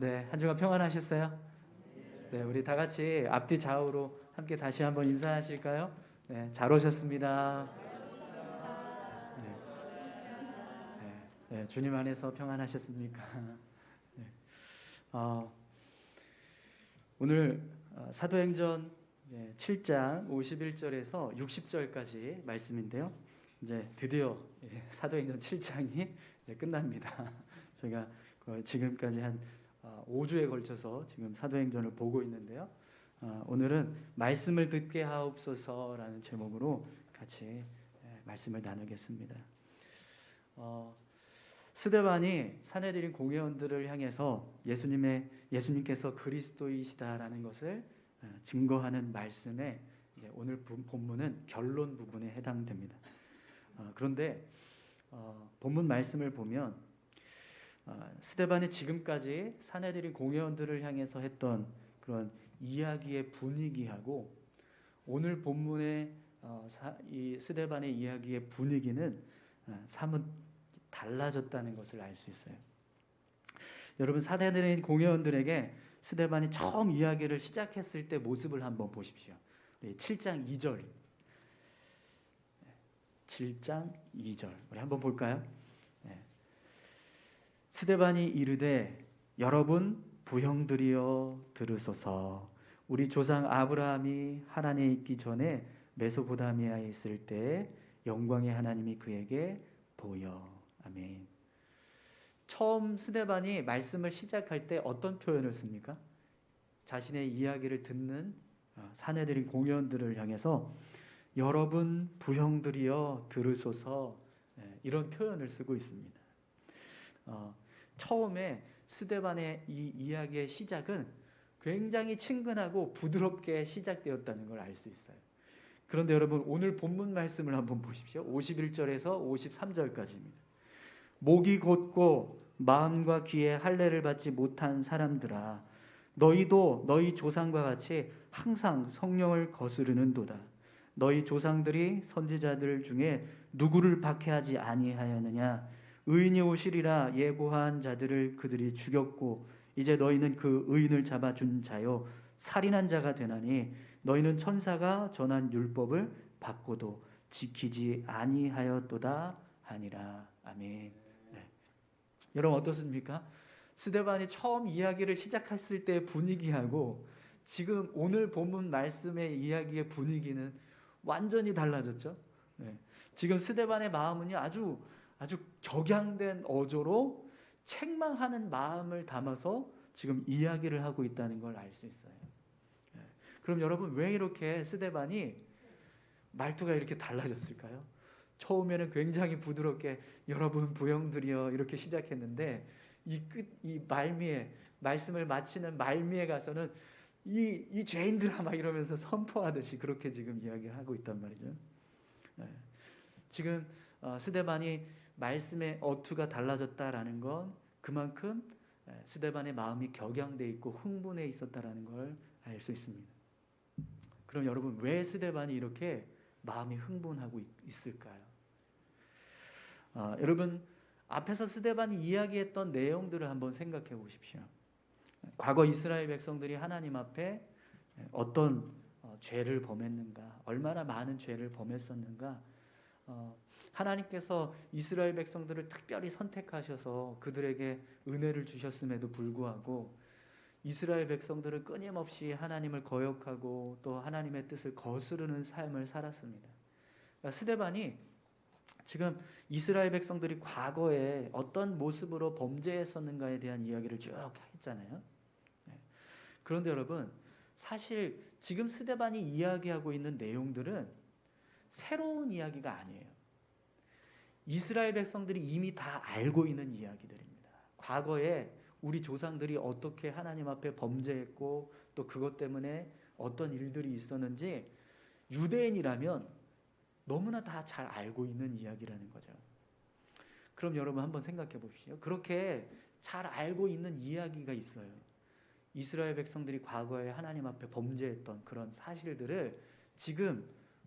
네, 한 주간 평안하셨어요? 네, 우리 다 같이 앞뒤 좌우로 함께 다시 한번 인사하실까요? 네, 잘 오셨습니다. 네, 네, 주님 안에서 평안하셨습니까? 네, 어, 오늘 사도행전 7장 51절에서 60절까지 말씀인데요. 이제 드디어 사도행전 7장이 끝납니다. 저희가 지금까지 한 5주에 걸쳐서 지금 사도행전을 보고 있는데요. 오늘은 말씀을 듣게 하옵소서라는 제목으로 같이 말씀을 나누겠습니다. 스데반이 사내들인 공회원들을 향해서 예수님께서 그리스도이시다라는 것을 증거하는 말씀에 이제 오늘 본문은 결론 부분에 해당됩니다. 그런데 본문 말씀을 보면 스데반이 지금까지 사내들인 공회원들을 향해서 했던 그런 이야기의 분위기하고 오늘 본문의 이 스데반의 이야기의 분위기는 사뭇 달라졌다는 것을 알 수 있어요. 여러분, 사내들인 공회원들에게 스데반이 처음 이야기를 시작했을 때 모습을 한번 보십시오. 7장 2절. 7장 2절. 우리 한번 볼까요? 스데반이 이르되 여러분 부형들이여 들으소서. 우리 조상 아브라함이 하란에 있기 전에 메소포타미아에 있을 때 영광의 하나님이 그에게 보여. 아멘. 처음 스데반이 말씀을 시작할 때 어떤 표현을 씁니까? 자신의 이야기를 듣는 사내들인 공회원들을 향해서 여러분 부형들이여 들으소서, 이런 표현을 쓰고 있습니다. 처음에 스데반의 이 이야기의 시작은 굉장히 친근하고 부드럽게 시작되었다는 걸 알 수 있어요. 그런데 여러분, 오늘 본문 말씀을 한번 보십시오. 51절에서 53절까지입니다. 목이 곧고 마음과 귀에 할례를 받지 못한 사람들아, 너희도 너희 조상과 같이 항상 성령을 거스르는도다. 너희 조상들이 선지자들 중에 누구를 박해하지 아니하였느냐? 의인이 오시리라 예고한 자들을 그들이 죽였고 이제 너희는 그 의인을 잡아준 자요 살인한 자가 되나니 너희는 천사가 전한 율법을 받고도 지키지 아니하였도다 하니라. 아멘. 네. 여러분 어떻습니까? 스데반이 처음 이야기를 시작했을 때의 분위기하고 지금 오늘 본문 말씀의 이야기의 분위기는 완전히 달라졌죠. 네. 지금 스데반의 마음은요, 아주 격양된 어조로 책망하는 마음을 담아서 지금 이야기를 하고 있다는 걸 알 수 있어요. 그럼 여러분, 왜 이렇게 스데반이 말투가 이렇게 달라졌을까요? 처음에는 굉장히 부드럽게 여러분 부형들이여 이렇게 시작했는데 이 말미에 말씀을 마치는 말미에 가서는 이 죄인들아 막 이러면서 선포하듯이 그렇게 지금 이야기를 하고 있단 말이죠. 지금 스데반이 말씀의 어투가 달라졌다라는 건 그만큼 스데반의 마음이 격양돼 있고 흥분해 있었다라는 걸 알 수 있습니다. 그럼 여러분, 왜 스데반이 이렇게 마음이 흥분하고 있을까요? 여러분, 앞에서 스데반이 이야기했던 내용들을 한번 생각해 보십시오. 과거 이스라엘 백성들이 하나님 앞에 어떤 죄를 범했는가, 얼마나 많은 죄를 범했었는가, 하나님께서 이스라엘 백성들을 특별히 선택하셔서 그들에게 은혜를 주셨음에도 불구하고 이스라엘 백성들은 끊임없이 하나님을 거역하고 또 하나님의 뜻을 거스르는 삶을 살았습니다. 그러니까 스데반이 지금 이스라엘 백성들이 과거에 어떤 모습으로 범죄했었는가에 대한 이야기를 쭉 했잖아요. 그런데 여러분, 사실 지금 스데반이 이야기하고 있는 내용들은 새로운 이야기가 아니에요. 이스라엘 백성들이 이미 다 알고 있는 이야기들입니다. 과거에 우리 조상들이 어떻게 하나님 앞에 범죄했고 또 그것 때문에 어떤 일들이 있었는지 유대인이라면 너무나 다 잘 알고 있는 이야기라는 거죠. 그럼 여러분 한번 생각해 보십시오. 그렇게 잘 알고 있는 이야기가 있어요. 이스라엘 백성들이 과거에 하나님 앞에 범죄했던 그런 사실들을 지금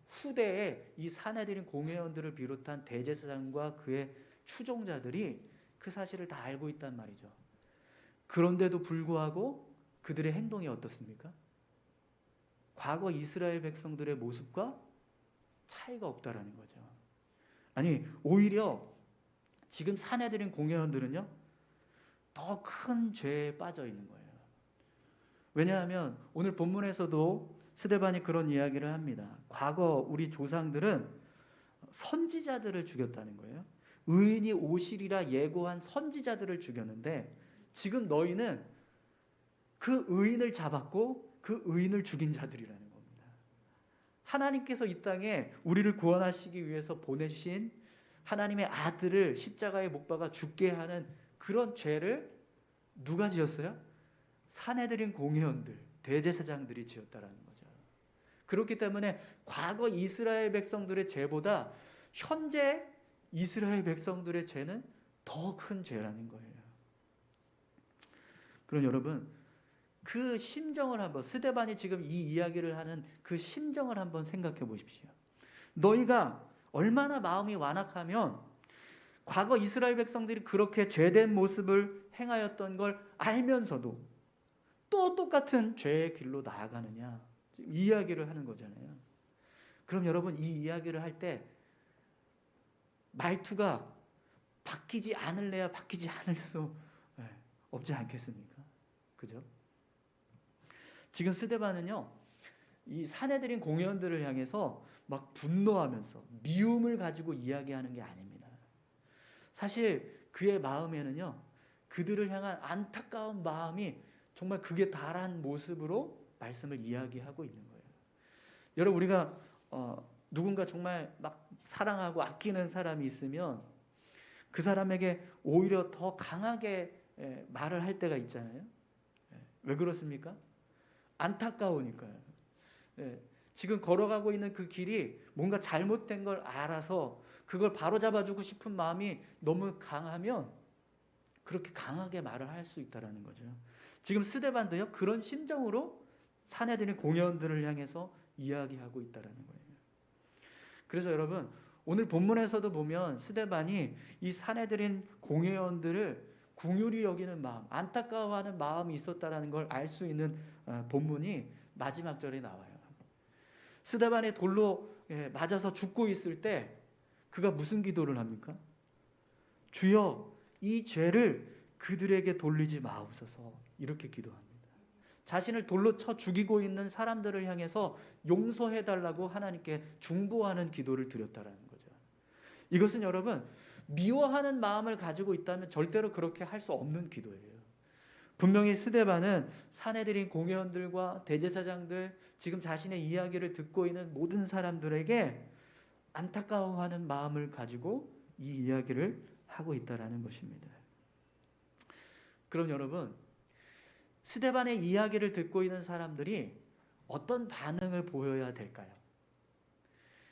후대에 이 사내들인 공회원들을 비롯한 대제사장과 그의 추종자들이 그 사실을 다 알고 있단 말이죠. 그런데도 불구하고 그들의 행동이 어떻습니까? 과거 이스라엘 백성들의 모습과 차이가 없다라는 거죠. 아니, 오히려 지금 사내들인 공회원들은요, 더 큰 죄에 빠져 있는 거예요. 왜냐하면 오늘 본문에서도 스데반이 그런 이야기를 합니다. 과거 우리 조상들은 선지자들을 죽였다는 거예요. 의인이 오시리라 예고한 선지자들을 죽였는데 지금 너희는 그 의인을 잡았고 그 의인을 죽인 자들이라는 겁니다. 하나님께서 이 땅에 우리를 구원하시기 위해서 보내신 하나님의 아들을 십자가에 못 박아 죽게 하는 그런 죄를 누가 지었어요? 사내들인 공회원들, 대제사장들이 지었다라는 거죠. 그렇기 때문에 과거 이스라엘 백성들의 죄보다 현재 이스라엘 백성들의 죄는 더 큰 죄라는 거예요. 그럼 여러분, 그 심정을 한번, 스데반이 지금 이 이야기를 하는 그 심정을 한번 생각해 보십시오. 너희가 얼마나 마음이 완악하면 과거 이스라엘 백성들이 그렇게 죄된 모습을 행하였던 걸 알면서도 또 똑같은 죄의 길로 나아가느냐, 지금 이야기를 하는 거잖아요. 그럼 여러분, 이 이야기를 할 때 말투가 바뀌지 않을래야 바뀌지 않을 수 없지 않겠습니까? 그죠? 지금 스데반은요, 이 사내들인 공회원들을 향해서 막 분노하면서 미움을 가지고 이야기하는 게 아닙니다. 사실 그의 마음에는요, 그들을 향한 안타까운 마음이 정말 극에 달한 모습으로 말씀을 이야기하고 있는 거예요. 여러분, 우리가 누군가 정말 막 사랑하고 아끼는 사람이 있으면 그 사람에게 오히려 더 강하게 말을 할 때가 있잖아요. 왜 그렇습니까? 안타까우니까요. 지금 걸어가고 있는 그 길이 뭔가 잘못된 걸 알아서 그걸 바로잡아주고 싶은 마음이 너무 강하면 그렇게 강하게 말을 할 수 있다는 거죠. 지금 스데반도요, 그런 심정으로 사내들인 공회원들을 향해서 이야기하고 있다는 거예요. 그래서 여러분, 오늘 본문에서도 보면 스데반이 이 사내들인 공회원들을 긍휼히 여기는 마음, 안타까워하는 마음이 있었다는 걸 알 수 있는 본문이 마지막 절에 나와요. 스데반의 돌로 맞아서 죽고 있을 때 그가 무슨 기도를 합니까? 주여, 이 죄를 그들에게 돌리지 마옵소서, 이렇게 기도합니다. 자신을 돌로 쳐 죽이고 있는 사람들을 향해서 용서해달라고 하나님께 중보하는 기도를 드렸다라는 거죠. 이것은 여러분, 미워하는 마음을 가지고 있다면 절대로 그렇게 할 수 없는 기도예요. 분명히 스데반은 사내들인 공회원들과 대제사장들, 지금 자신의 이야기를 듣고 있는 모든 사람들에게 안타까워하는 마음을 가지고 이 이야기를 하고 있다라는 것입니다. 그럼 여러분, 스데반의 이야기를 듣고 있는 사람들이 어떤 반응을 보여야 될까요?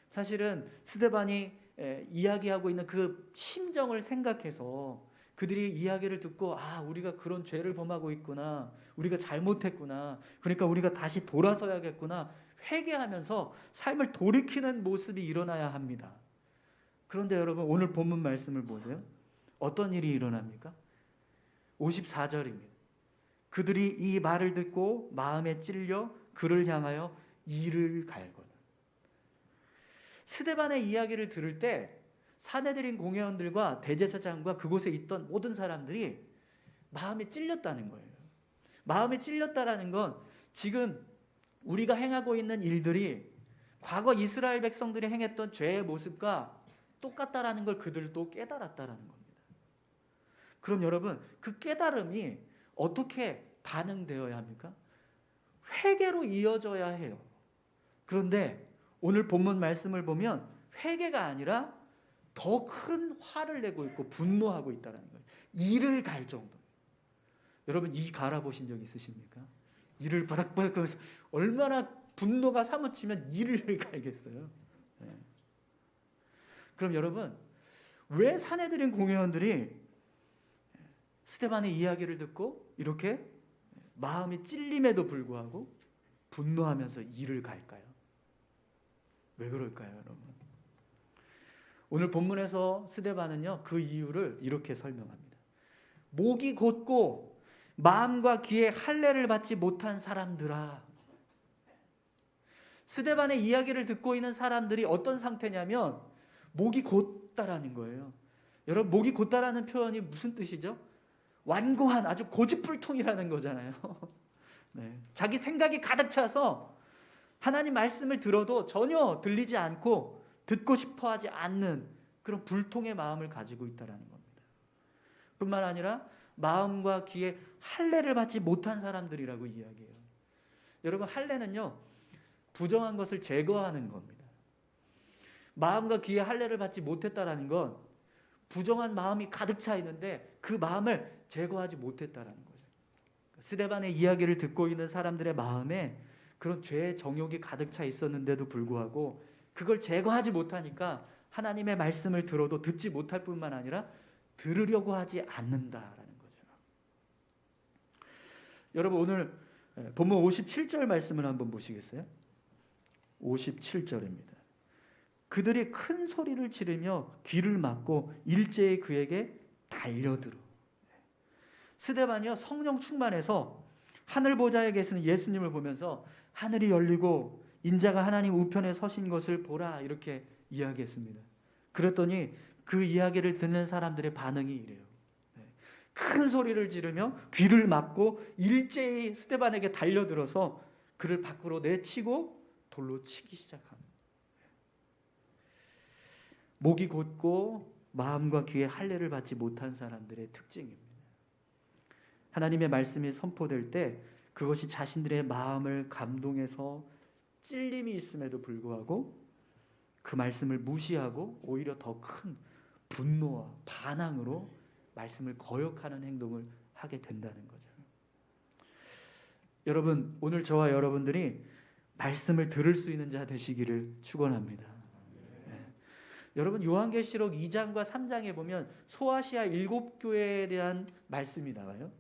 사실은 스데반이 이야기하고 있는 그 심정을 생각해서 그들이 이야기를 듣고, 아, 우리가 그런 죄를 범하고 있구나, 우리가 잘못했구나, 그러니까 우리가 다시 돌아서야겠구나, 회개하면서 삶을 돌이키는 모습이 일어나야 합니다. 그런데 여러분, 오늘 본문 말씀을 보세요. 어떤 일이 일어납니까? 54절입니다. 그들이 이 말을 듣고 마음에 찔려 그를 향하여 이를 갈거든. 스데반의 이야기를 들을 때 사내들인 공회원들과 대제사장과 그곳에 있던 모든 사람들이 마음에 찔렸다는 거예요. 마음에 찔렸다라는 건 지금 우리가 행하고 있는 일들이 과거 이스라엘 백성들이 행했던 죄의 모습과 똑같다라는 걸 그들도 깨달았다라는 겁니다. 그럼 여러분, 그 깨달음이 어떻게 반응되어야 합니까? 회개로 이어져야 해요. 그런데 오늘 본문 말씀을 보면 회개가 아니라 더 큰 화를 내고 있고 분노하고 있다는 거예요. 이를 갈 정도. 여러분, 이 갈아보신 적 있으십니까? 이를 바닥바닥 하면서 얼마나 분노가 사무치면 이를 갈겠어요. 네. 그럼 여러분, 왜 사내들인 공회원들이 스데반의 이야기를 듣고 이렇게 마음이 찔림에도 불구하고 분노하면서 이를 갈까요? 왜 그럴까요, 여러분? 오늘 본문에서 스데반은요, 그 이유를 이렇게 설명합니다. 목이 곧고 마음과 귀에 할례를 받지 못한 사람들아. 스데반의 이야기를 듣고 있는 사람들이 어떤 상태냐면 목이 곧다라는 거예요. 여러분, 목이 곧다라는 표현이 무슨 뜻이죠? 완고한 아주 고집불통이라는 거잖아요. 네. 자기 생각이 가득 차서 하나님 말씀을 들어도 전혀 들리지 않고 듣고 싶어 하지 않는 그런 불통의 마음을 가지고 있다는 겁니다. 뿐만 아니라 마음과 귀에 할례를 받지 못한 사람들이라고 이야기해요. 여러분, 할례는요, 부정한 것을 제거하는 겁니다. 마음과 귀에 할례를 받지 못했다라는 건 부정한 마음이 가득 차 있는데 그 마음을 제거하지 못했다라는 거예요. 스데반의 이야기를 듣고 있는 사람들의 마음에 그런 죄의 정욕이 가득 차 있었는데도 불구하고 그걸 제거하지 못하니까 하나님의 말씀을 들어도 듣지 못할 뿐만 아니라 들으려고 하지 않는다라는 거죠. 여러분, 오늘 본문 57절 말씀을 한번 보시겠어요? 57절입니다. 그들이 큰 소리를 지르며 귀를 막고 일제히 그에게 달려들어. 스데반이요, 성령 충만해서 하늘 보좌에 계시는 예수님을 보면서 하늘이 열리고 인자가 하나님 우편에 서신 것을 보라, 이렇게 이야기했습니다. 그랬더니 그 이야기를 듣는 사람들의 반응이 이래요. 큰 소리를 지르며 귀를 막고 일제히 스데반에게 달려들어서 그를 밖으로 내치고 돌로 치기 시작합니다. 목이 곧고 마음과 귀에 할례를 받지 못한 사람들의 특징입니다. 하나님의 말씀이 선포될 때 그것이 자신들의 마음을 감동해서 찔림이 있음에도 불구하고 그 말씀을 무시하고 오히려 더 큰 분노와 반항으로 말씀을 거역하는 행동을 하게 된다는 거죠. 여러분, 오늘 저와 여러분들이 말씀을 들을 수 있는 자 되시기를 축원합니다. 여러분, 요한계시록 2장과 3장에 보면 소아시아 7교회에 대한 말씀이 나와요.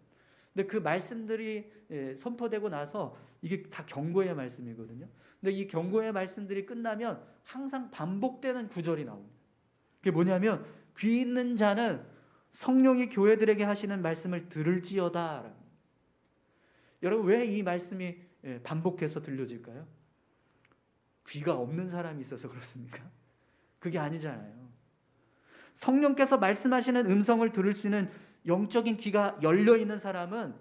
근데 그 말씀들이 선포되고 나서 이게 다 경고의 말씀이거든요. 근데 이 경고의 말씀들이 끝나면 항상 반복되는 구절이 나옵니다. 그게 뭐냐면 귀 있는 자는 성령이 교회들에게 하시는 말씀을 들을지어다. 여러분, 왜 이 말씀이 반복해서 들려질까요? 귀가 없는 사람이 있어서 그렇습니까? 그게 아니잖아요. 성령께서 말씀하시는 음성을 들을 수 있는 영적인 귀가 열려 있는 사람은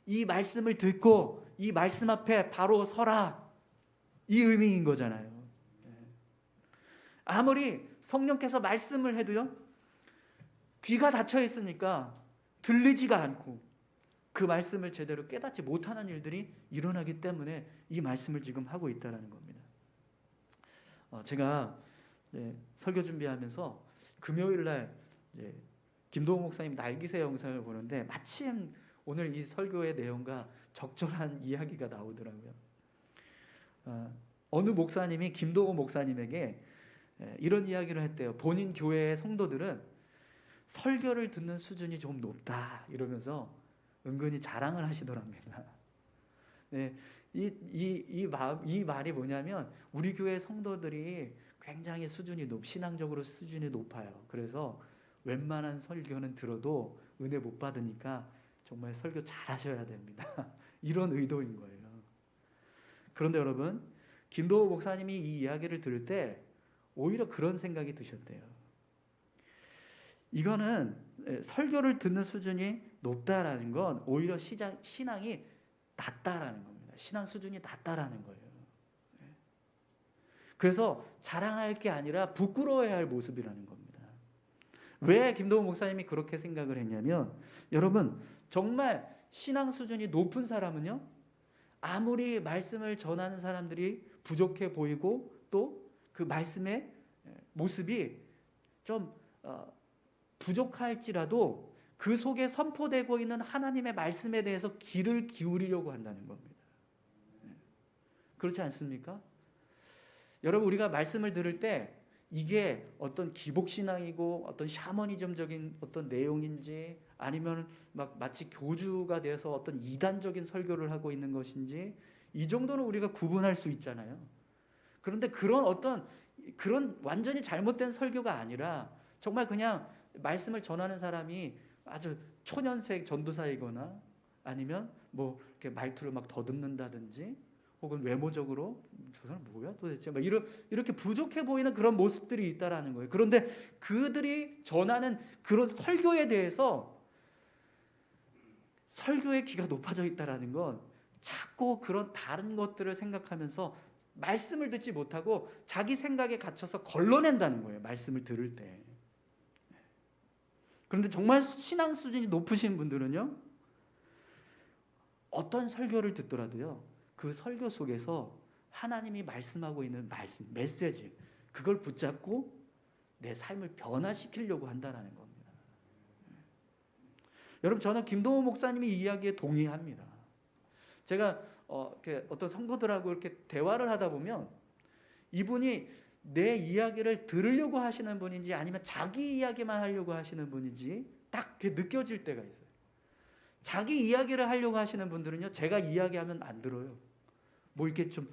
이 말씀을 듣고 이 말씀 앞에 바로 서라, 이 의미인 거잖아요. 아무리 성령께서 말씀을 해도요, 귀가 닫혀 있으니까 들리지가 않고 그 말씀을 제대로 깨닫지 못하는 일들이 일어나기 때문에 이 말씀을 지금 하고 있다는 겁니다. 제가 설교 준비하면서 금요일날 김동호 목사님 날기새 영상을 보는데 마침 오늘 이 설교의 내용과 적절한 이야기가 나오더라고요. 어느 목사님이 김동호 목사님에게 이런 이야기를 했대요. 본인 교회의 성도들은 설교를 듣는 수준이 좀 높다 이러면서 은근히 자랑을 하시더랍니다. 네, 이 말이 뭐냐면 우리 교회 성도들이 굉장히 신앙적으로 수준이 높아요. 그래서 웬만한 설교는 들어도 은혜 못 받으니까 정말 설교 잘 하셔야 됩니다. 이런 의도인 거예요. 그런데 여러분, 김도호 목사님이 이 이야기를 들을 때 오히려 그런 생각이 드셨대요. 이거는 설교를 듣는 수준이 높다라는 건 오히려 신앙이 낮다라는 겁니다. 신앙 수준이 낮다라는 거예요. 그래서 자랑할 게 아니라 부끄러워해야 할 모습이라는 겁니다. 왜 김동호 목사님이 그렇게 생각을 했냐면, 여러분, 정말 신앙 수준이 높은 사람은요, 아무리 말씀을 전하는 사람들이 부족해 보이고 또 그 말씀의 모습이 좀 부족할지라도 그 속에 선포되고 있는 하나님의 말씀에 대해서 귀를 기울이려고 한다는 겁니다. 그렇지 않습니까? 여러분, 우리가 말씀을 들을 때 이게 어떤 기복신앙이고 어떤 샤머니즘적인 어떤 내용인지 아니면 마치 교주가 되어서 어떤 이단적인 설교를 하고 있는 것인지 이 정도는 우리가 구분할 수 있잖아요. 그런데 그런 완전히 잘못된 설교가 아니라 정말 그냥 말씀을 전하는 사람이 아주 초년생 전도사이거나 아니면 뭐 이렇게 말투를 막 더듬는다든지, 혹은 외모적으로 저 사람 뭐야 도대체 막 이렇게 부족해 보이는 그런 모습들이 있다라는 거예요. 그런데 그들이 전하는 그런 설교에 대해서 설교의 귀가 높아져 있다라는 건 자꾸 그런 다른 것들을 생각하면서 말씀을 듣지 못하고 자기 생각에 갇혀서 걸러낸다는 거예요. 말씀을 들을 때. 그런데 정말 신앙 수준이 높으신 분들은요, 어떤 설교를 듣더라도요, 그 설교 속에서 하나님이 말씀하고 있는 말씀, 메시지, 그걸 붙잡고 내 삶을 변화시키려고 한다는 겁니다. 여러분, 저는 김동호 목사님이 이 이야기에 동의합니다. 제가 이렇게 어떤 성도들하고 이렇게 대화를 하다 보면 이분이 내 이야기를 들으려고 하시는 분인지 아니면 자기 이야기만 하려고 하시는 분인지 딱 느껴질 때가 있어요. 자기 이야기를 하려고 하시는 분들은요, 제가 이야기하면 안 들어요. 뭐 이렇게 좀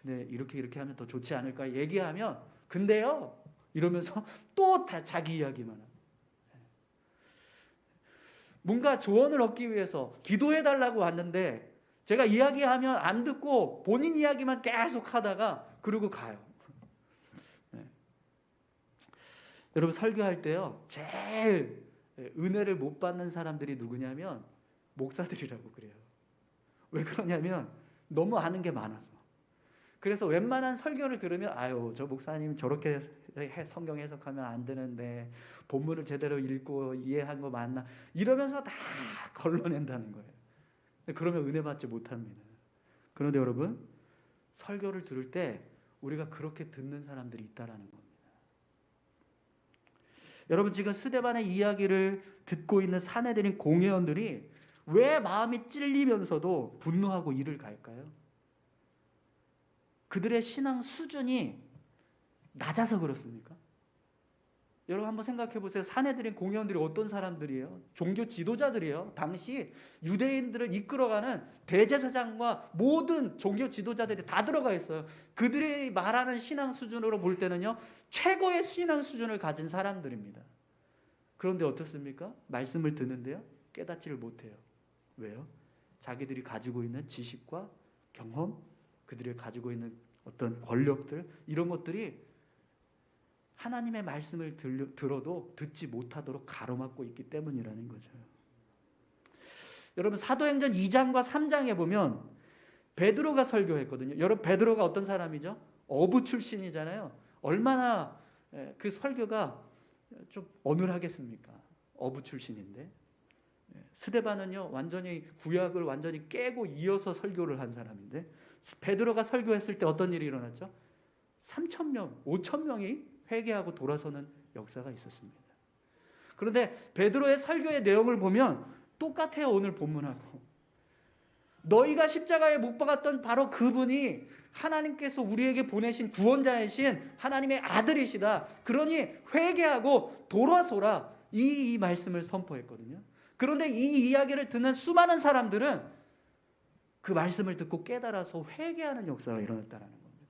네, 이렇게 하면 더 좋지 않을까 얘기하면 근데요 이러면서 또 다 자기 이야기만 해요. 뭔가 조언을 얻기 위해서 기도해 달라고 왔는데 제가 이야기하면 안 듣고 본인 이야기만 계속 하다가 그러고 가요. 네. 여러분, 설교할 때요, 제일 은혜를 못 받는 사람들이 누구냐면 목사들이라고 그래요. 왜 그러냐면 너무 아는 게 많아서. 그래서 웬만한 설교를 들으면 아유, 저 목사님 저렇게 성경 해석하면 안 되는데 본문을 제대로 읽고 이해한 거 맞나, 이러면서 다 걸러낸다는 거예요. 그러면 은혜 받지 못합니다. 그런데 여러분, 설교를 들을 때 우리가 그렇게 듣는 사람들이 있다라는 겁니다. 여러분, 지금 스데반의 이야기를 듣고 있는 사내들인 공회원들이 왜 마음이 찔리면서도 분노하고 이를 갈까요? 그들의 신앙 수준이 낮아서 그렇습니까? 여러분 한번 생각해 보세요. 사내들인 공회원들이 어떤 사람들이에요? 종교 지도자들이에요. 당시 유대인들을 이끌어가는 대제사장과 모든 종교 지도자들이 다 들어가 있어요. 그들이 말하는 신앙 수준으로 볼 때는요, 최고의 신앙 수준을 가진 사람들입니다. 그런데 어떻습니까? 말씀을 듣는데요, 깨닫지를 못해요. 왜요? 자기들이 가지고 있는 지식과 경험, 그들이 가지고 있는 어떤 권력들, 이런 것들이 하나님의 말씀을 들어도 듣지 못하도록 가로막고 있기 때문이라는 거죠. 여러분, 사도행전 2장과 3장에 보면 베드로가 설교했거든요. 여러분, 베드로가 어떤 사람이죠? 어부 출신이잖아요. 얼마나 그 설교가 좀 어눌하겠습니까? 어부 출신인데. 스데반은요, 완전히 구약을 완전히 깨고 이어서 설교를 한 사람인데, 베드로가 설교했을 때 어떤 일이 일어났죠? 3,000명, 5,000명이 회개하고 돌아서는 역사가 있었습니다. 그런데 베드로의 설교의 내용을 보면 똑같아요. 오늘 본문하고. 너희가 십자가에 못 박았던 바로 그분이 하나님께서 우리에게 보내신 구원자이신 하나님의 아들이시다. 그러니 회개하고 돌아서라. 이 말씀을 선포했거든요. 그런데 이 이야기를 듣는 수많은 사람들은 그 말씀을 듣고 깨달아서 회개하는 역사가 일어났다는 겁니다.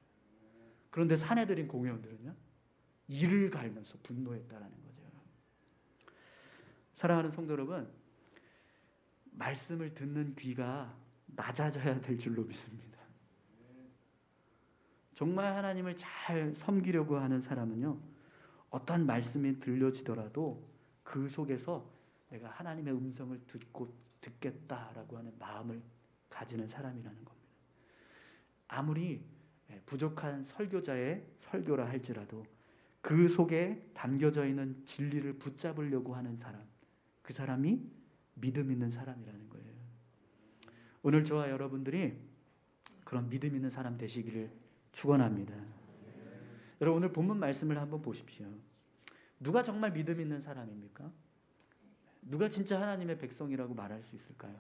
그런데 사내들인 공회원들은요, 이를 갈면서 분노했다는 거죠. 사랑하는 성도 여러분, 말씀을 듣는 귀가 낮아져야 될 줄로 믿습니다. 정말 하나님을 잘 섬기려고 하는 사람은요, 어떤 말씀이 들려지더라도 그 속에서 내가 하나님의 음성을 듣겠다라고 하는 마음을 가지는 사람이라는 겁니다. 아무리 부족한 설교자의 설교라 할지라도 그 속에 담겨져 있는 진리를 붙잡으려고 하는 사람, 그 사람이 믿음 있는 사람이라는 거예요. 오늘 저와 여러분들이 그런 믿음 있는 사람 되시기를 축원합니다. 여러분, 오늘 본문 말씀을 한번 보십시오. 누가 정말 믿음 있는 사람입니까? 누가 진짜 하나님의 백성이라고 말할 수 있을까요?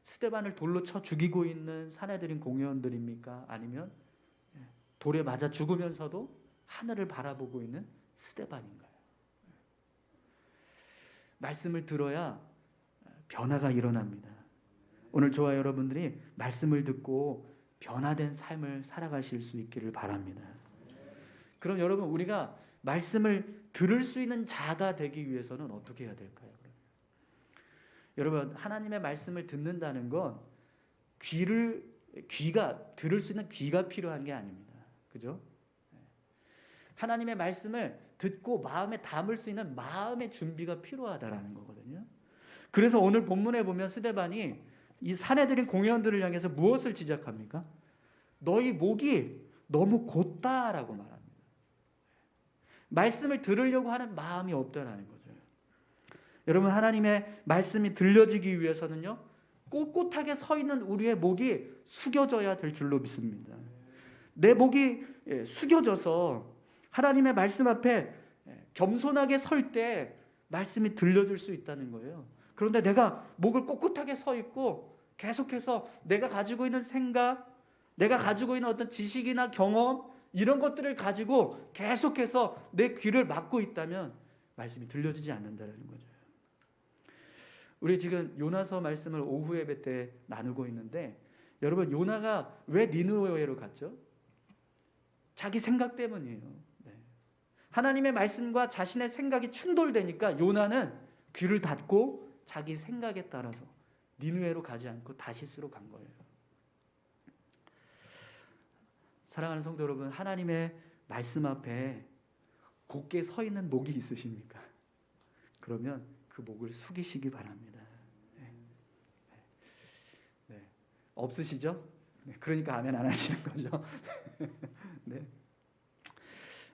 스데반을 돌로 쳐 죽이고 있는 사내들인 공회원들입니까? 아니면 돌에 맞아 죽으면서도 하늘을 바라보고 있는 스데반인가요? 말씀을 들어야 변화가 일어납니다. 오늘 저와 여러분들이 말씀을 듣고 변화된 삶을 살아가실 수 있기를 바랍니다. 그럼 여러분, 우리가 말씀을 들을 수 있는 자가 되기 위해서는 어떻게 해야 될까요? 여러분, 하나님의 말씀을 듣는다는 건 귀가 들을 수 있는 귀가 필요한 게 아닙니다. 그죠? 하나님의 말씀을 듣고 마음에 담을 수 있는 마음의 준비가 필요하다라는 거거든요. 그래서 오늘 본문에 보면 스데반이 이 사내들인 공회원들을 향해서 무엇을 지적합니까? 너희 목이 너무 곧다라고 말합니다. 말씀을 들으려고 하는 마음이 없다라는 거죠. 여러분, 하나님의 말씀이 들려지기 위해서는요, 꼿꼿하게 서 있는 우리의 목이 숙여져야 될 줄로 믿습니다. 내 목이 숙여져서 하나님의 말씀 앞에 겸손하게 설 때 말씀이 들려줄 수 있다는 거예요. 그런데 내가 목을 꼿꼿하게 서 있고 계속해서 내가 가지고 있는 생각, 내가 가지고 있는 어떤 지식이나 경험, 이런 것들을 가지고 계속해서 내 귀를 막고 있다면 말씀이 들려지지 않는다는 거죠. 우리 지금 요나서 말씀을 오후 예배 때 나누고 있는데, 여러분, 요나가 왜 니느웨로 갔죠? 자기 생각 때문이에요. 네. 하나님의 말씀과 자신의 생각이 충돌되니까 요나는 귀를 닫고 자기 생각에 따라서 니느웨로 가지 않고 다시스로 간 거예요. 사랑하는 성도 여러분, 하나님의 말씀 앞에 곧게 서 있는 목이 있으십니까? 그러면 그 목을 숙이시기 바랍니다. 네. 없으시죠? 네. 그러니까 아멘 안 하시는 거죠. 네.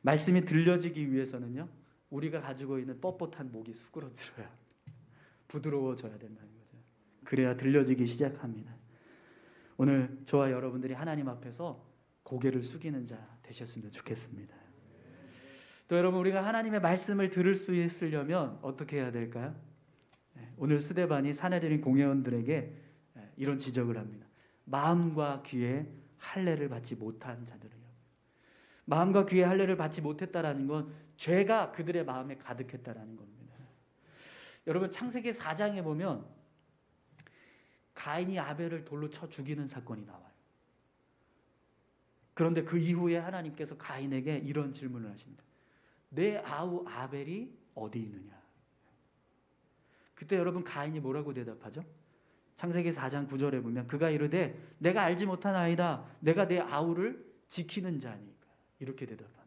말씀이 들려지기 위해서는요, 우리가 가지고 있는 뻣뻣한 목이 수그러들어야, 부드러워져야 된다는 거죠. 그래야 들려지기 시작합니다. 오늘 저와 여러분들이 하나님 앞에서 고개를 숙이는 자 되셨으면 좋겠습니다. 또 여러분, 우리가 하나님의 말씀을 들을 수 있으려면 어떻게 해야 될까요? 오늘 스데반이 사내들인 공회원들에게 이런 지적을 합니다. 마음과 귀에 할례를 받지 못한 자들이요. 마음과 귀에 할례를 받지 못했다라는 건 죄가 그들의 마음에 가득했다라는 겁니다. 여러분, 창세기 4장에 보면 가인이 아벨을 돌로 쳐 죽이는 사건이 나와요. 그런데 그 이후에 하나님께서 가인에게 이런 질문을 하십니다. 내 아우 아벨이 어디 있느냐? 그때 여러분, 가인이 뭐라고 대답하죠? 창세기 4장 9절에 보면 그가 이르되 내가 알지 못한 아이다. 내가 내 아우를 지키는 자니까. 이렇게 대답합니다.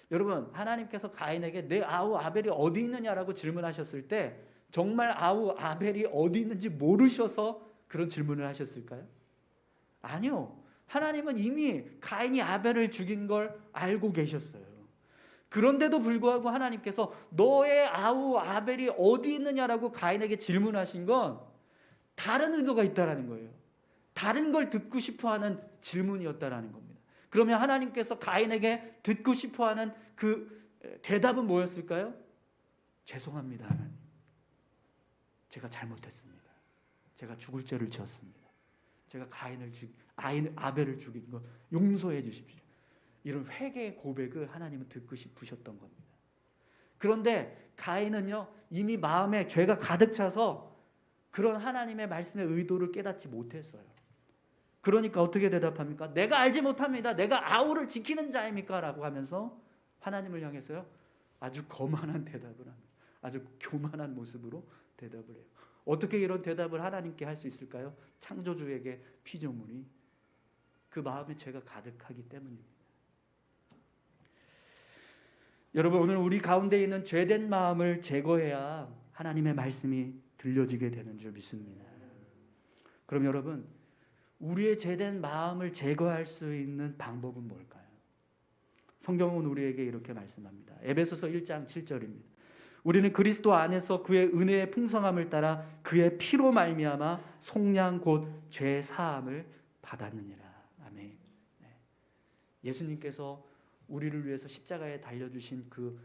여러분, 하나님께서 가인에게 내 아우 아벨이 어디 있느냐라고 질문하셨을 때 정말 아우 아벨이 어디 있는지 모르셔서 그런 질문을 하셨을까요? 아니요. 하나님은 이미 가인이 아벨을 죽인 걸 알고 계셨어요. 그런데도 불구하고 하나님께서 너의 아우 아벨이 어디 있느냐라고 가인에게 질문하신 건 다른 의도가 있다라는 거예요. 다른 걸 듣고 싶어하는 질문이었다라는 겁니다. 그러면 하나님께서 가인에게 듣고 싶어하는 그 대답은 뭐였을까요? 죄송합니다, 하나님. 제가 잘못했습니다. 제가 죽을 죄를 지었습니다. 제가 아벨을 죽인 거 용서해 주십시오. 이런 회개의 고백을 하나님은 듣고 싶으셨던 겁니다. 그런데 가인은요, 이미 마음에 죄가 가득 차서 그런 하나님의 말씀의 의도를 깨닫지 못했어요. 그러니까 어떻게 대답합니까? 내가 알지 못합니다. 내가 아우를 지키는 자입니까? 라고 하면서 하나님을 향해서요, 아주 거만한 대답을 합니다. 아주 교만한 모습으로 대답을 해요. 어떻게 이런 대답을 하나님께 할 수 있을까요? 창조주에게 피조물이 그 마음에 죄가 가득하기 때문입니다. 여러분, 오늘 우리 가운데 있는 죄된 마음을 제거해야 하나님의 말씀이 들려지게 되는 줄 믿습니다. 그럼 여러분, 우리의 죄된 마음을 제거할 수 있는 방법은 뭘까요? 성경은 우리에게 이렇게 말씀합니다. 에베소서 1장 7절입니다. 우리는 그리스도 안에서 그의 은혜의 풍성함을 따라 그의 피로 말미암아 속량 곧 죄 사함을 받았느니라. 아멘. 예수님께서 우리를 위해서 십자가에 달려주신 그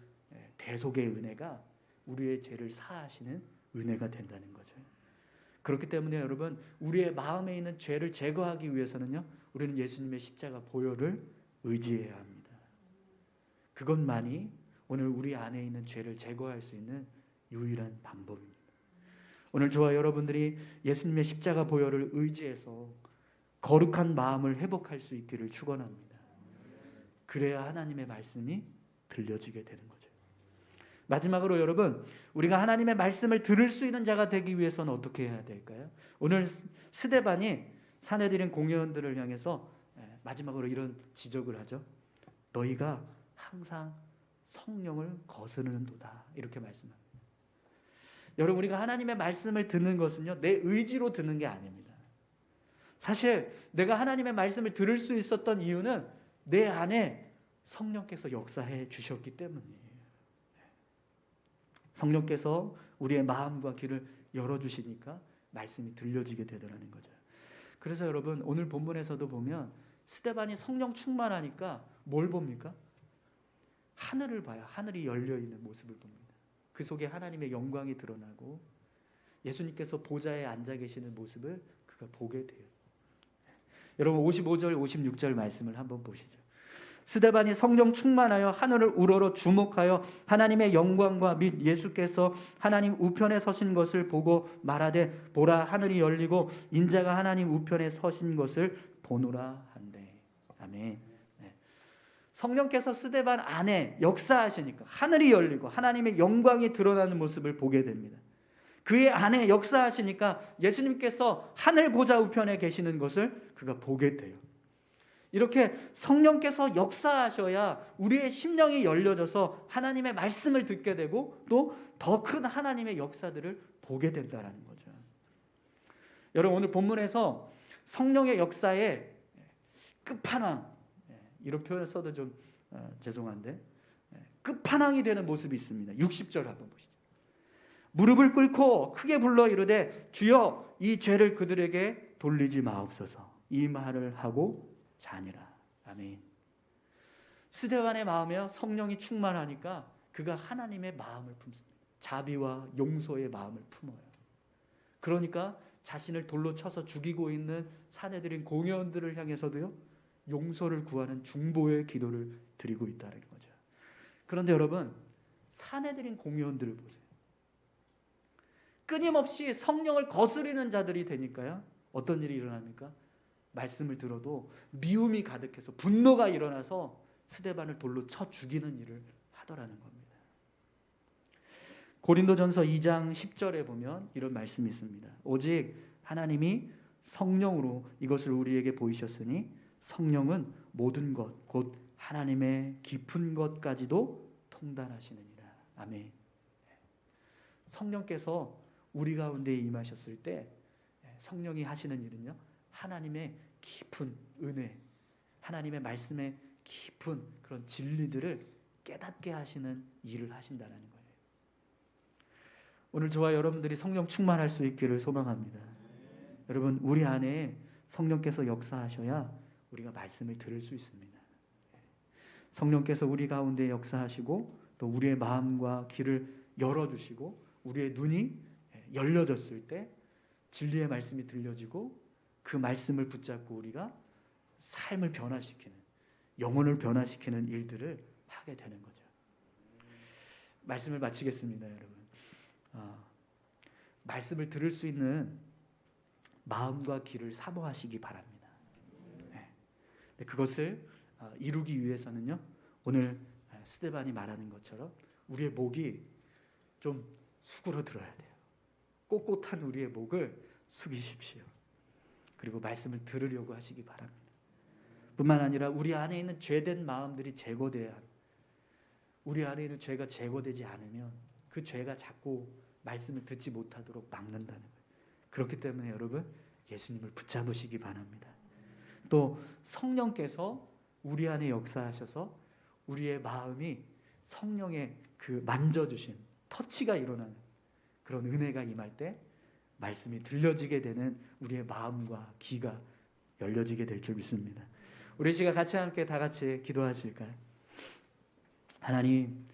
대속의 은혜가 우리의 죄를 사하시는 은혜가 된다는 거죠. 그렇기 때문에 여러분, 우리의 마음에 있는 죄를 제거하기 위해서는요, 우리는 예수님의 십자가 보혈을 의지해야 합니다. 그것만이 오늘 우리 안에 있는 죄를 제거할 수 있는 유일한 방법입니다. 오늘 저와 여러분들이 예수님의 십자가 보혈을 의지해서 거룩한 마음을 회복할 수 있기를 축원합니다. 그래야 하나님의 말씀이 들려지게 되는 거죠. 마지막으로 여러분, 우리가 하나님의 말씀을 들을 수 있는 자가 되기 위해서는 어떻게 해야 될까요? 오늘 스데반이 사내들인 공회원들을 향해서 마지막으로 이런 지적을 하죠. 너희가 항상 성령을 거스르는도다, 이렇게 말씀합니다. 여러분, 우리가 하나님의 말씀을 듣는 것은요, 내 의지로 듣는 게 아닙니다. 사실 내가 하나님의 말씀을 들을 수 있었던 이유는 내 안에 성령께서 역사해 주셨기 때문이에요. 성령께서 우리의 마음과 귀를 열어주시니까 말씀이 들려지게 되더라는 거죠. 그래서 여러분, 오늘 본문에서도 보면 스데반이 성령 충만하니까 뭘 봅니까? 하늘을 봐요. 하늘이 열려있는 모습을 봅니다. 그 속에 하나님의 영광이 드러나고 예수님께서 보좌에 앉아 계시는 모습을 그가 보게 돼요. 여러분, 55절 56절 말씀을 한번 보시죠. 스데반이 성령 충만하여 하늘을 우러러 주목하여 하나님의 영광과 및 예수께서 하나님 우편에 서신 것을 보고 말하되 보라, 하늘이 열리고 인자가 하나님 우편에 서신 것을 보노라 한대. 아멘. 성령께서 스데반 안에 역사하시니까 하늘이 열리고 하나님의 영광이 드러나는 모습을 보게 됩니다. 그의 안에 역사하시니까 예수님께서 하늘 보좌 우편에 계시는 것을 그가 보게 돼요. 이렇게 성령께서 역사하셔야 우리의 심령이 열려져서 하나님의 말씀을 듣게 되고 또 더 큰 하나님의 역사들을 보게 된다는 거죠. 여러분, 오늘 본문에서 성령의 역사의 끝판왕, 이런 표현을 써도 좀 죄송한데 끝판왕이 되는 모습이 있습니다. 60절 한번 보시죠. 무릎을 꿇고 크게 불러 이르되 주여 이 죄를 그들에게 돌리지 마옵소서. 이 말을 하고 자니라. 아멘. 스데반의 마음에 성령이 충만하니까 그가 하나님의 마음을 품습니다. 자비와 용서의 마음을 품어요. 그러니까 자신을 돌로 쳐서 죽이고 있는 사내들인 공회원들을 향해서도요, 용서를 구하는 중보의 기도를 드리고 있다는 거죠. 그런데 여러분, 사내들인 공회원들을 보세요. 끊임없이 성령을 거스르는 자들이 되니까요, 어떤 일이 일어납니까? 말씀을 들어도 미움이 가득해서 분노가 일어나서 스데반을 돌로 쳐 죽이는 일을 하더라는 겁니다. 고린도전서 2장 10절에 보면 이런 말씀이 있습니다. 오직 하나님이 성령으로 이것을 우리에게 보이셨으니 성령은 모든 것 곧 하나님의 깊은 것까지도 통달하시느니라. 아멘. 성령께서 우리 가운데 임하셨을 때 성령이 하시는 일은요, 하나님의 깊은 은혜, 하나님의 말씀의 깊은 그런 진리들을 깨닫게 하시는 일을 하신다는 거예요. 오늘 저와 여러분들이 성령 충만할 수 있기를 소망합니다. 여러분, 우리 안에 성령께서 역사하셔야 우리가 말씀을 들을 수 있습니다. 성령께서 우리 가운데 역사하시고 또 우리의 마음과 귀를 열어주시고 우리의 눈이 열려졌을 때 진리의 말씀이 들려지고 그 말씀을 붙잡고 우리가 삶을 변화시키는, 영혼을 변화시키는 일들을 하게 되는 거죠. 말씀을 마치겠습니다, 여러분. 말씀을 들을 수 있는 마음과 귀를 사모하시기 바랍니다. 그것을 이루기 위해서는요, 오늘 스데반이 말하는 것처럼 우리의 목이 좀 수그러들어야 돼요. 꼿꼿한 우리의 목을 숙이십시오. 그리고 말씀을 들으려고 하시기 바랍니다. 뿐만 아니라 우리 안에 있는 죄된 마음들이 제거돼야 합니다. 우리 안에 있는 죄가 제거되지 않으면 그 죄가 자꾸 말씀을 듣지 못하도록 막는다는 거예요. 그렇기 때문에 여러분, 예수님을 붙잡으시기 바랍니다. 또 성령께서 우리 안에 역사하셔서 우리의 마음이 성령의 그 만져주심, 터치가 일어나는 그런 은혜가 임할 때 말씀이 들려지게 되는 우리의 마음과 귀가 열려지게 될 줄 믿습니다. 우리 시간 같이 함께 다 같이 기도하실까요? 하나님,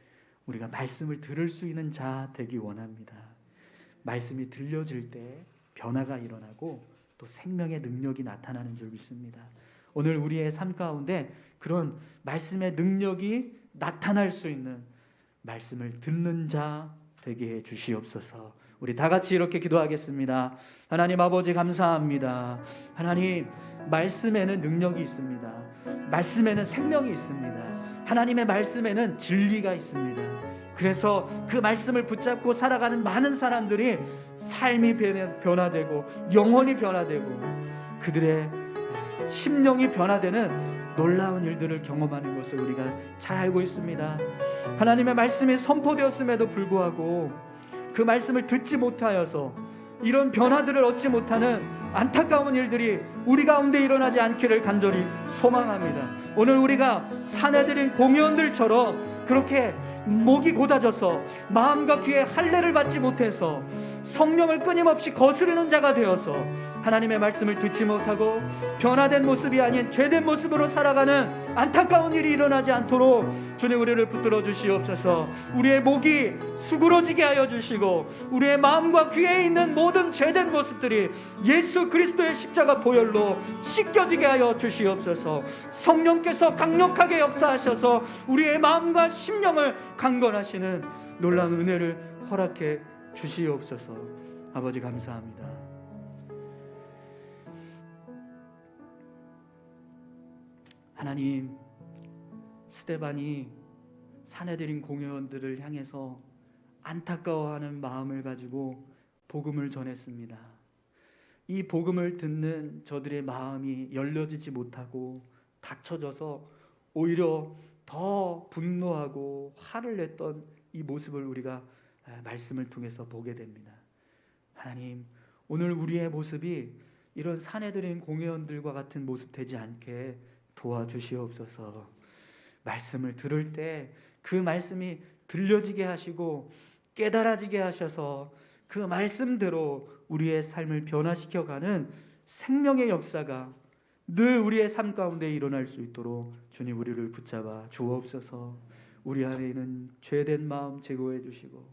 우리가 말씀을 들을 수 있는 자 되기 원합니다. 말씀이 들려질 때 변화가 일어나고 또 생명의 능력이 나타나는 줄 믿습니다. 오늘 우리의 삶 가운데 그런 말씀의 능력이 나타날 수 있는 말씀을 듣는 자 되게 해 주시옵소서. 우리 다 같이 이렇게 기도하겠습니다. 하나님 아버지, 감사합니다. 하나님, 말씀에는 능력이 있습니다. 말씀에는 생명이 있습니다. 하나님의 말씀에는 진리가 있습니다. 그래서 그 말씀을 붙잡고 살아가는 많은 사람들이 삶이 변화되고 영혼이 변화되고 그들의 심령이 변화되는 놀라운 일들을 경험하는 것을 우리가 잘 알고 있습니다. 하나님의 말씀이 선포되었음에도 불구하고 그 말씀을 듣지 못하여서 이런 변화들을 얻지 못하는 안타까운 일들이 우리 가운데 일어나지 않기를 간절히 소망합니다. 오늘 우리가 사내들인 공의원들처럼 그렇게 목이 곧아져서 마음과 귀에 할례를 받지 못해서 성령을 끊임없이 거스르는 자가 되어서 하나님의 말씀을 듣지 못하고 변화된 모습이 아닌 죄된 모습으로 살아가는 안타까운 일이 일어나지 않도록 주님 우리를 붙들어 주시옵소서. 우리의 목이 수그러지게 하여 주시고 우리의 마음과 귀에 있는 모든 죄된 모습들이 예수 그리스도의 십자가 보혈로 씻겨지게 하여 주시옵소서. 성령께서 강력하게 역사하셔서 우리의 마음과 심령을 강건하시는 놀라운 은혜를 허락해 주시옵소서. 아버지 감사합니다. 하나님, 스데반이 사내들인 공회원들을 향해서 안타까워하는 마음을 가지고 복음을 전했습니다. 이 복음을 듣는 저들의 마음이 열려지지 못하고 닫혀져서 오히려 더 분노하고 화를 냈던 이 모습을 우리가 말씀을 통해서 보게 됩니다. 하나님, 오늘 우리의 모습이 이런 사내들인 공회원들과 같은 모습 되지 않게 도와주시옵소서. 말씀을 들을 때 그 말씀이 들려지게 하시고 깨달아지게 하셔서 그 말씀대로 우리의 삶을 변화시켜가는 생명의 역사가 늘 우리의 삶 가운데 일어날 수 있도록 주님 우리를 붙잡아 주옵소서. 우리 안에 있는 죄된 마음 제거해 주시고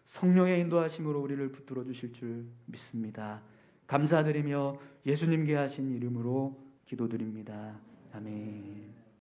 성령의 인도하심으로 우리를 붙들어 주실 줄 믿습니다. 감사드리며 예수님께 하신 이름으로 기도드립니다. 아멘.